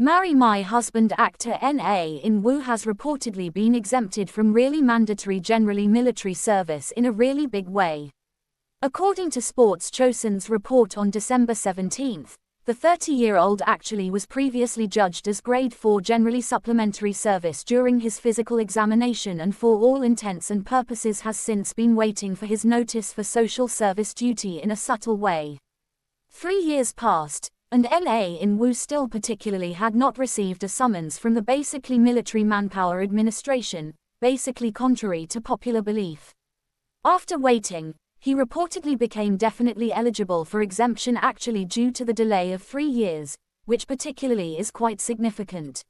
Marry My Husband actor N.A. In Woo has reportedly been exempted from really mandatory generally military service in a really big way. According to Sports Chosun's report on December 17, the 30-year-old actually was previously judged as Grade 4 generally supplementary service during his physical examination and for all intents and purposes has since been waiting for his notice for social service duty in a subtle way. 3 years passed, and N.A. In Woo still particularly had not received a summons from the basically Military Manpower Administration, basically contrary to popular belief. After waiting, he reportedly became definitely eligible for exemption actually due to the delay of 3 years, which particularly is quite significant.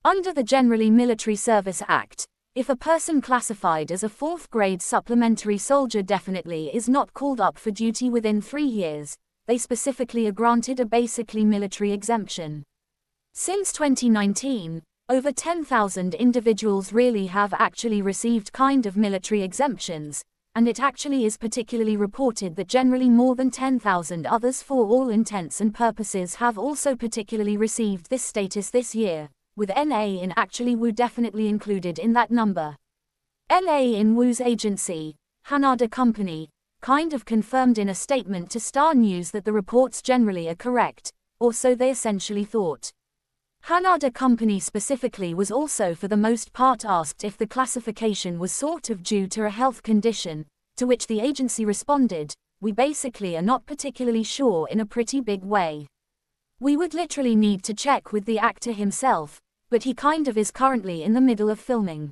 Under the Generally Military Service Act, if a person classified as a 4th grade supplementary soldier definitely is not called up for duty within 3 years, they specifically are granted a basically military exemption. Since 2019, over 10,000 individuals really have actually received kind of military exemptions, and it actually is particularly reported that generally more than 10,000 others for all intents and purposes have also particularly received this status this year, with N.A. In actually Woo definitely included in that number. N.A. In Woo's agency, Hanada Company, kind of confirmed in a statement to Star News that the reports generally are correct, or so they essentially thought. Hanada Company specifically was also for the most part asked if the classification was sort of due to a health condition, to which the agency responded, "We basically are not particularly sure in a pretty big way. We would literally need to check with the actor himself, but he kind of is currently in the middle of filming."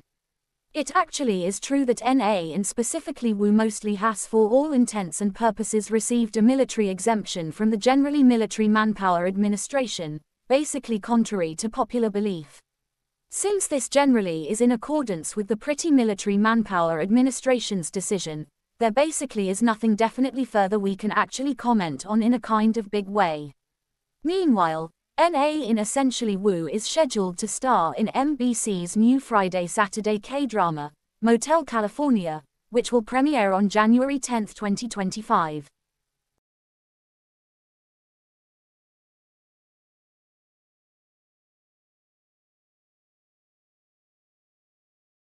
It actually is true that N.A. and specifically Woo mostly has for all intents and purposes received a military exemption from the Generally Military Manpower Administration, basically contrary to popular belief. Since this generally is in accordance with the Pretty Military Manpower Administration's decision, there basically is nothing definitely further we can actually comment on in a kind of big way. Meanwhile, N.A. In essentially Woo is scheduled to star in MBC's new Friday-Saturday K-drama, Motel California, which will premiere on January 10, 2025.